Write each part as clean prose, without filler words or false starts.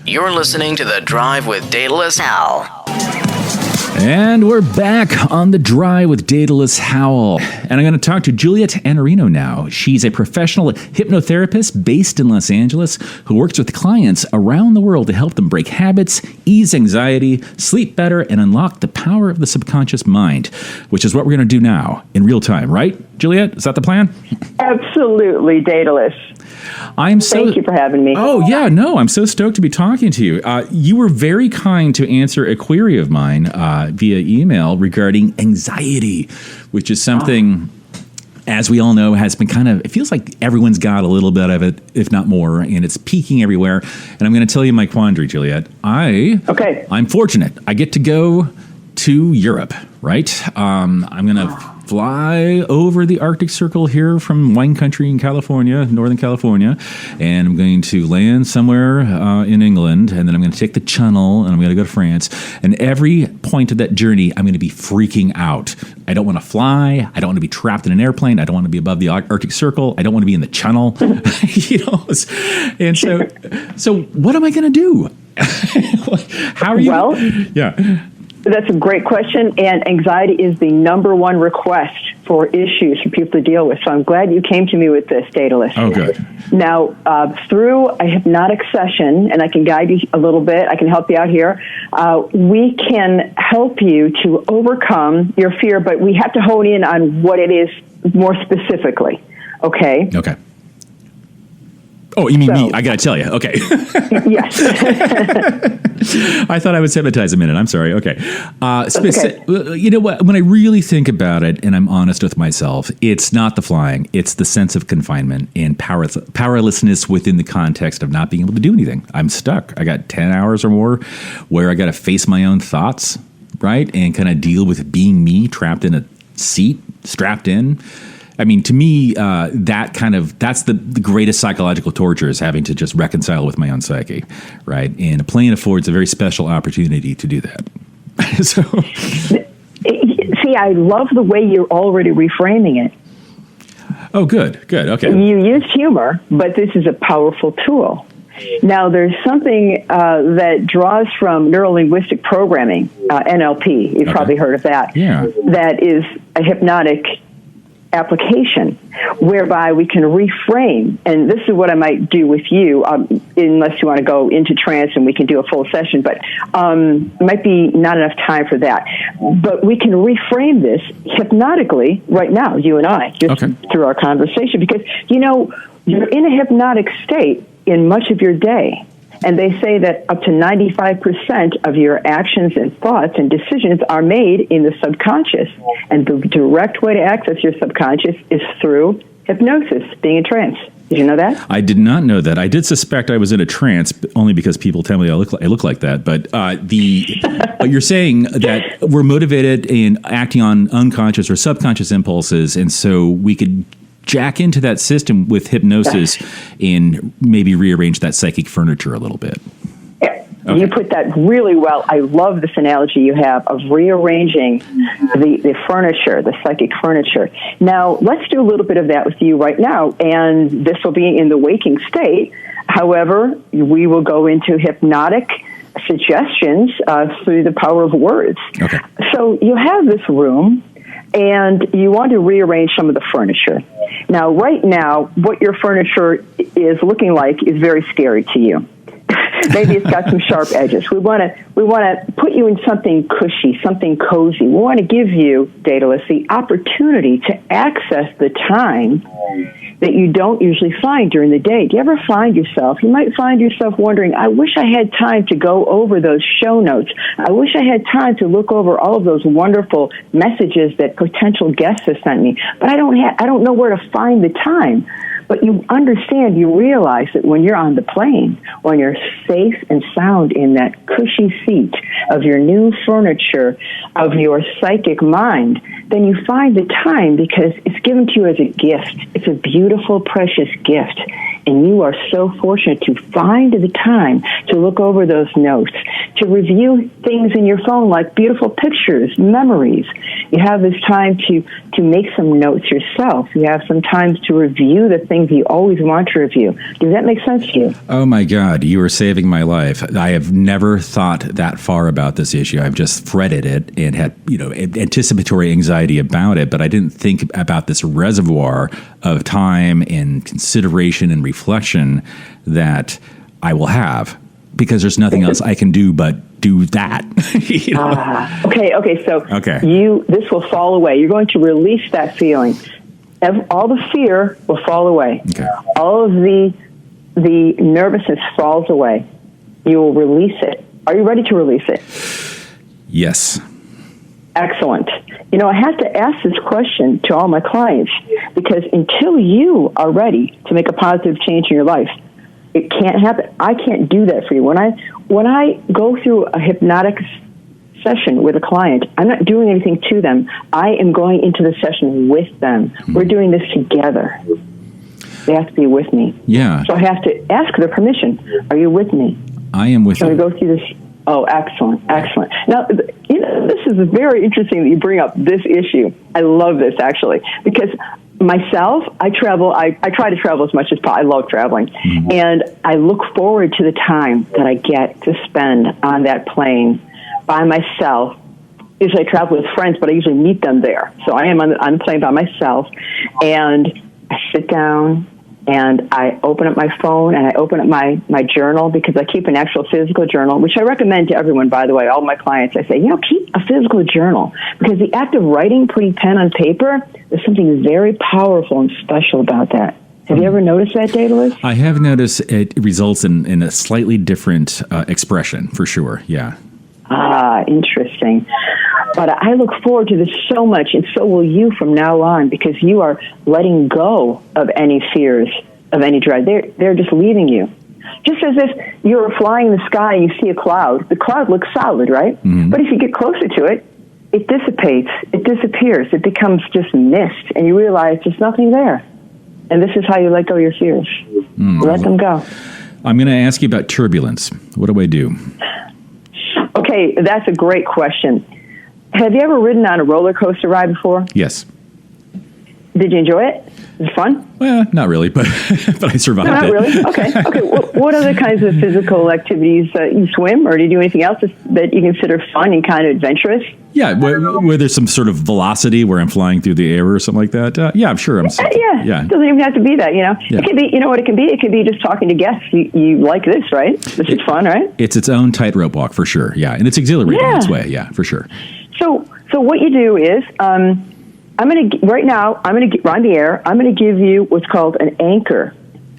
You're listening to The Drive with Daedalus Howell. And we're back on The Drive with Daedalus Howell. And I'm going to talk to Juliet Anarino now. She's a professional hypnotherapist based in Los Angeles who works with clients around the world to help them break habits, ease anxiety, sleep better, and unlock the power of the subconscious mind, which is what we're going to do now in real time, right, Juliet? Is that the plan? Absolutely, Daedalus. Thank you for having me. Oh, yeah, no, I'm so stoked to be talking to you. You were very kind to answer a query of mine via email regarding anxiety, which is something, as we all know, has been it feels like everyone's got a little bit of it, if not more, and it's peaking everywhere. And I'm going to tell you my quandary, Juliet. I'm fortunate. I get to go to Europe, right? I'm going to fly over the Arctic Circle here from wine country in California, Northern California, and I'm going to land somewhere in England, and then I'm going to take the Channel, and I'm going to go to France. And every point of that journey, I'm going to be freaking out. I don't want to fly. I don't want to be trapped in an airplane. I don't want to be above the Arctic Circle. I don't want to be in the Channel. And so what am I going to do? How are you? Well, yeah. That's a great question, and anxiety is the number one request for issues for people to deal with. So I'm glad you came to me with this, Daedalus. Oh, good. Now, through a hypnotic session, and I can guide you a little bit, I can help you out here, we can help you to overcome your fear, but we have to hone in on what it is more specifically, okay? Okay. Oh, you mean me? I got to tell you. Okay. Yes. I thought I would hypnotize a minute. I'm sorry. Okay. Okay. You know what? When I really think about it and I'm honest with myself, it's not the flying. It's the sense of confinement and powerlessness within the context of not being able to do anything. I'm stuck. I got 10 hours or more where I got to face my own thoughts, right? And kind of deal with being me trapped in a seat, strapped in. I mean, to me, that's the greatest psychological torture is having to just reconcile with my own psyche, right? And a plane affords a very special opportunity to do that. See, I love the way you're already reframing it. Oh, good. Okay. You used humor, but this is a powerful tool. Now, there's something that draws from neuro-linguistic programming, NLP. You've probably heard of that. Yeah. That is a hypnotic application whereby we can reframe, and this is what I might do with you, unless you want to go into trance and we can do a full session, but it might be not enough time for that. But we can reframe this hypnotically right now, you and I, just through our conversation, because, you're in a hypnotic state in much of your day. And they say that up to 95% of your actions and thoughts and decisions are made in the subconscious. And the direct way to access your subconscious is through hypnosis, being in trance. Did you know that? I did not know that. I did suspect I was in a trance, only because people tell me I look like that. But but you're saying that we're motivated in acting on unconscious or subconscious impulses, and so we could jack into that system with hypnosis and maybe rearrange that psychic furniture a little bit. Yeah. Okay. You put that really well. I love this analogy you have of rearranging the furniture, the psychic furniture. Now, let's do a little bit of that with you right now, and this will be in the waking state. However, we will go into hypnotic suggestions through the power of words. Okay. So you have this room, and you want to rearrange some of the furniture. Now, right now, what your furniture is looking like is very scary to you. Maybe it's got some sharp edges. We want to put you in something cushy, something cozy. We want to give you, Daedalus, the opportunity to access the time that you don't usually find during the day. Do you ever find yourself, you might find yourself wondering, I wish I had time to go over those show notes. I wish I had time to look over all of those wonderful messages that potential guests have sent me, but I don't know where to find the time. But you understand, you realize that when you're on the plane, when you're safe and sound in that cushy seat of your new furniture, of your psychic mind, then you find the time because it's given to you as a gift. It's a beautiful, precious gift. And you are so fortunate to find the time to look over those notes, to review things in your phone like beautiful pictures, memories. You have this time to make some notes yourself. You have some time to review the things you always want to review. Does that make sense to you? Oh my God, you are saving my life. I have never thought that far about this issue. I've just fretted it and had, anticipatory anxiety about it, but I didn't think about this reservoir of time and consideration and reflection that I will have, because there's nothing else I can do but do that. So this will fall away. You're going to release that feeling. All the fear will fall away. Okay. All of the nervousness falls away. You will release it. Are you ready to release it? Yes. Excellent. I have to ask this question to all my clients, because until you are ready to make a positive change in your life, it can't happen. I can't do that for you. When I go through a hypnotic session with a client, I'm not doing anything to them. I am going into the session with them. We're doing this together. They have to be with me. Yeah. So I have to ask their permission. Are you with me? I am with you. Can we go through this? Oh, excellent. Now, this is very interesting that you bring up this issue. I love this, actually, because myself, I travel. I try to travel as much as possible. I love traveling. Mm-hmm. And I look forward to the time that I get to spend on that plane by myself. Usually I travel with friends, but I usually meet them there. So I am on the plane by myself, and I sit down, and I open up my phone, and I open up my journal, because I keep an actual physical journal, which I recommend to everyone, by the way, all my clients. I say, keep a physical journal, because the act of writing, putting pen on paper, there's something very powerful and special about that. Have you ever noticed that, Daedalus? I have noticed it results in a slightly different expression, for sure, yeah. Interesting. But I look forward to this so much, and so will you from now on, because you are letting go of any fears, of any dread. They're just leaving you. Just as if you're flying in the sky and you see a cloud. The cloud looks solid, right? Mm-hmm. But if you get closer to it, it dissipates, it disappears, it becomes just mist, and you realize there's nothing there. And this is how you let go of your fears. Let them go. I'm going to ask you about turbulence. What do I do? Okay, that's a great question. Have you ever ridden on a roller coaster ride before? Yes. Did you enjoy it? Was it fun? Well, not really, but I survived Not it. really? Okay. What other kinds of physical activities? You swim, or do you do anything else that you consider fun and kind of adventurous? Yeah, where there's some sort of velocity where I'm flying through the air or something like that. Yeah, I'm sure. Yeah. It doesn't even have to be that, Yeah. It can be, what it can be? It can be just talking to guests. You like this, right? This is fun, right? It's its own tightrope walk, for sure. Yeah, and it's exhilarating in its way. Yeah, for sure. So what you do is, I'm going to on the air, I'm going to give you what's called an anchor.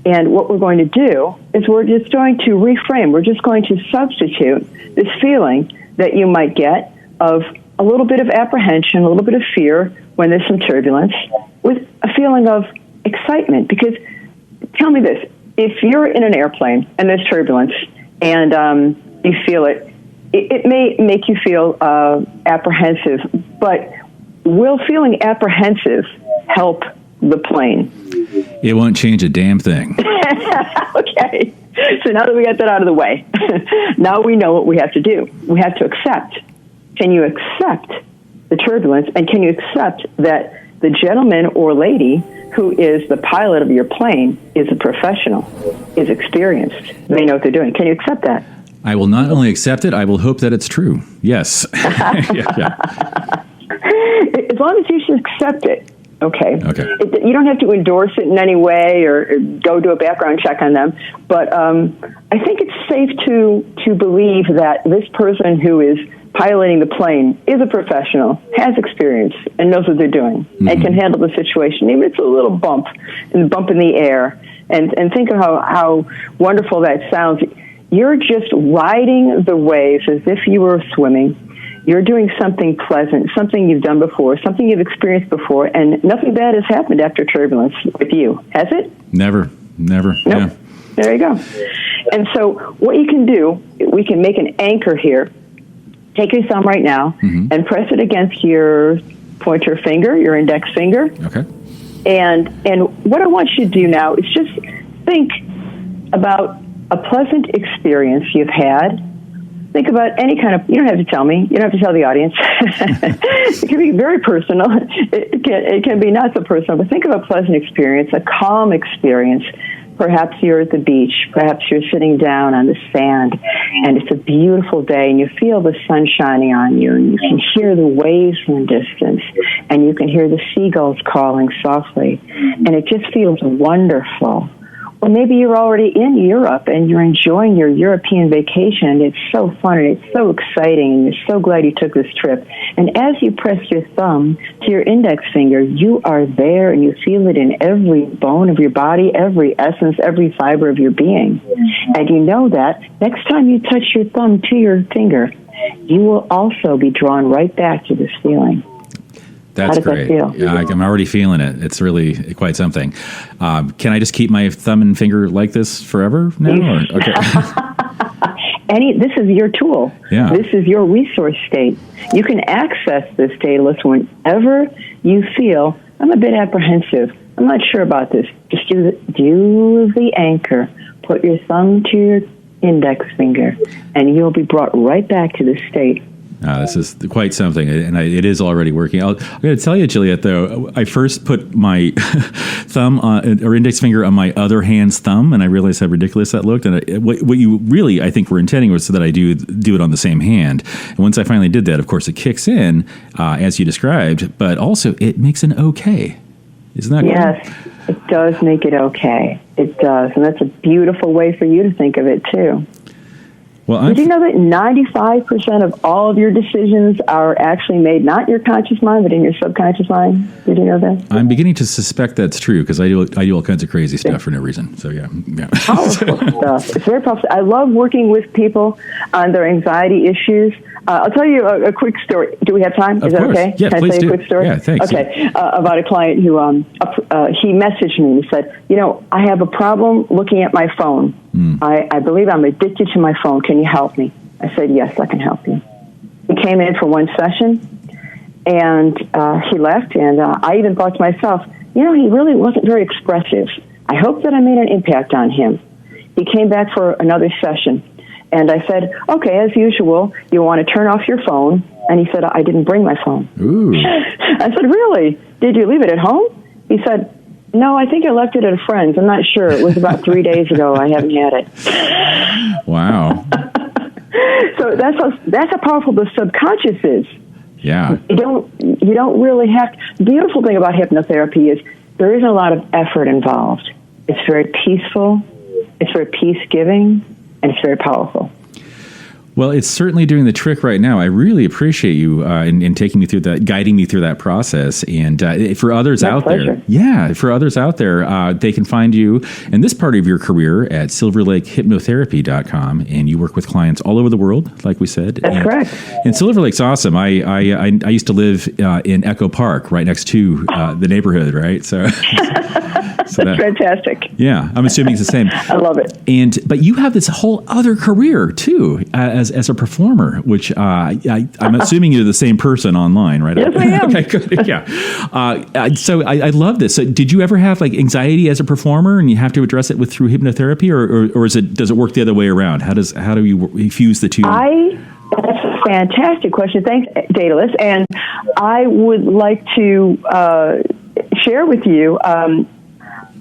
And what we're going to do is we're just going to reframe. We're just going to substitute this feeling that you might get of a little bit of apprehension, a little bit of fear when there's some turbulence, with a feeling of excitement. Because tell me this, if you're in an airplane and there's turbulence and you feel it may make you feel apprehensive, but will feeling apprehensive help the plane? It won't change a damn thing. Okay. So now that we got that out of the way, now we know what we have to do. We have to accept. Can you accept the turbulence, and can you accept that the gentleman or lady who is the pilot of your plane is a professional, is experienced, they know what they're doing? Can you accept that? I will not only accept it, I will hope that it's true. Yes. Yeah. As long as you should accept it. Okay. You don't have to endorse it in any way or go do a background check on them. But I think it's safe to believe that this person who is piloting the plane is a professional, has experience, and knows what they're doing, and can handle the situation, even if it's a little bump in the air. And think of how wonderful that sounds. You're just riding the waves as if you were swimming. You're doing something pleasant, something you've done before, something you've experienced before, and nothing bad has happened after turbulence with you, has it? Never. Nope. Yeah. There you go. And so what you can do, we can make an anchor here. Take your thumb right now and press it against your pointer finger, your index finger. Okay. And what I want you to do now is just think about a pleasant experience you've had think about any kind of, you don't have to tell me, you don't have to tell the audience. It can be very personal. It can be not so personal, but think of a pleasant experience, a calm experience. Perhaps you're at the beach, perhaps you're sitting down on the sand, and it's a beautiful day, and you feel the sun shining on you, and you can hear the waves in the distance, and you can hear the seagulls calling softly, and it just feels wonderful. Or maybe you're already in Europe and you're enjoying your European vacation. It's so fun and it's so exciting and you're so glad you took this trip. And as you press your thumb to your index finger, you are there and you feel it in every bone of your body, every essence, every fiber of your being. And you know that next time you touch your thumb to your finger, you will also be drawn right back to this feeling. That's great. That feel? Yeah, I'm already feeling it. It's really quite something. Can I just keep my thumb and finger like this forever now? Or? Okay. This is your tool. Yeah. This is your resource state. You can access this, Daedalus, whenever you feel, I'm a bit apprehensive. I'm not sure about this. Just do the anchor. Put your thumb to your index finger, and you'll be brought right back to this state. This is quite something, and it is already working. I'm going to tell you, Juliet, though, I first put my thumb or index finger on my other hand's thumb, and I realized how ridiculous that looked. And what you really, I think, were intending was so that I do it on the same hand. And once I finally did that, of course, it kicks in, as you described, but also it makes an okay. Isn't that Yes, cool? It does make it okay. It does, and that's a beautiful way for you to think of it, too. Well, did you know that 95% of all of your decisions are actually made not in your conscious mind, but in your subconscious mind? Did you know that? I'm beginning to suspect that's true because I do all kinds of crazy stuff for no reason. So yeah. Powerful stuff. It's very powerful. I love working with people on their anxiety issues. I'll tell you a quick story. Do we have time? Is that okay? Yeah, Can please I tell you do. a quick story? Yeah, thanks. Okay, about a client who he messaged me and he said, I have a problem looking at my phone. I believe I'm addicted to my phone. Can you help me? I said, yes, I can help you. He came in for one session, and he left, and I even thought to myself, he really wasn't very expressive. I hope that I made an impact on him. He came back for another session, and I said, okay, as usual, you want to turn off your phone? And he said, I didn't bring my phone. Ooh. I said, really? Did you leave it at home? He said, no, I think I left it at a friend's. I'm not sure. It was about 3 days ago. I haven't had it. Wow. So that's how powerful the subconscious is. Yeah. You don't really have to. The beautiful thing about hypnotherapy is there isn't a lot of effort involved. It's very peaceful, it's very peace-giving, and it's very powerful. Well, it's certainly doing the trick right now. I really appreciate you in taking me through that, guiding me through that process. And for others out there, they can find you in this part of your career at silverlakehypnotherapy.com, and you work with clients all over the world, like we said. That's correct. And Silver Lake's awesome. I used to live in Echo Park, right next to the neighborhood, right? So. That's fantastic. Yeah, I'm assuming it's the same. I love it. But you have this whole other career too, as a performer, which I'm assuming you're the same person online, right? Yes, I am. Okay, good. Yeah. So I love this. So did you ever have like anxiety as a performer, and you have to address it through hypnotherapy, or does it work the other way around? How do you fuse the two? That's a fantastic question. Thanks, Daedalus. And I would like to share with you.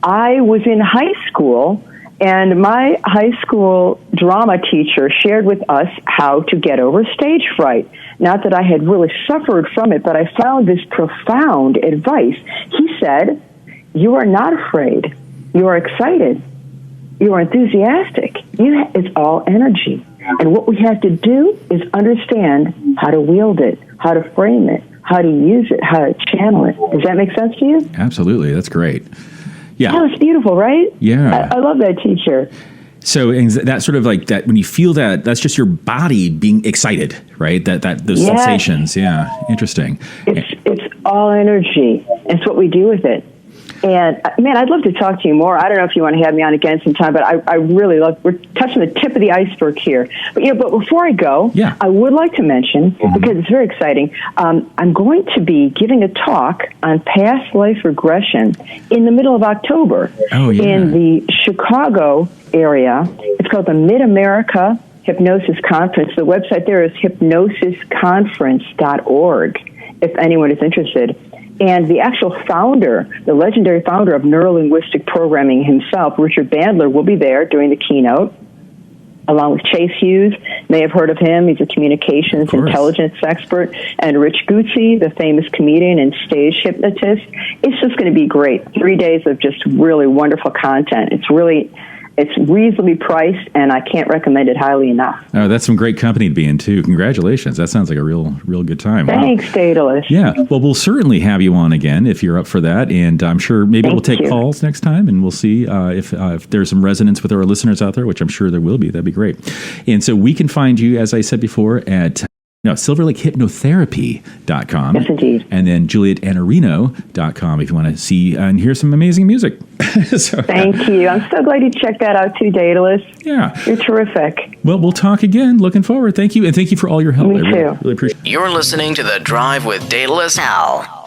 I was in high school, and my high school drama teacher shared with us how to get over stage fright. Not that I had really suffered from it, but I found this profound advice. He said, you are not afraid. You are excited. You are enthusiastic. It's all energy. And what we have to do is understand how to wield it, how to frame it, how to use it, how to channel it. Does that make sense to you? Absolutely. That's great. Yeah. Oh, it's beautiful, right? Yeah. I love that teacher. So that sort of like that, when you feel that, that's just your body being excited, right? Those sensations. Yeah. Interesting. It's all energy. It's what we do with it. And man, I'd love to talk to you more. I don't know if you want to have me on again sometime, but I really love, we're touching the tip of the iceberg here. But before I go, I would like to mention, because it's very exciting, I'm going to be giving a talk on past life regression in the middle of October in the Chicago area. It's called the Mid-America hypnosis conference. The website there is hypnosisconference.org, if anyone is interested. And the actual founder, the legendary founder of neurolinguistic programming himself, Richard Bandler, will be there during the keynote, along with Chase Hughes. May have heard of him. He's a communications intelligence expert. And Rich Guzzi, the famous comedian and stage hypnotist. It's just going to be great. 3 days of just really wonderful content. It's reasonably priced, and I can't recommend it highly enough. Oh, that's some great company to be in, too. Congratulations. That sounds like a real good time. Thanks, wow. Daedalus. Yeah. Well, we'll certainly have you on again if you're up for that. And I'm sure maybe we'll take calls next time, and we'll see if there's some resonance with our listeners out there, which I'm sure there will be. That'd be great. And so we can find you, as I said before, at silverlakehypnotherapy.com. Yes, indeed. And then JulietAnarino.com if you want to see and hear some amazing music. Thank you. I'm so glad you checked that out too, Daedalus. Yeah. You're terrific. Well, we'll talk again. Looking forward. Thank you. And thank you for all your help. Me too. Really appreciate it. You're listening to The Drive with Daedalus Howell.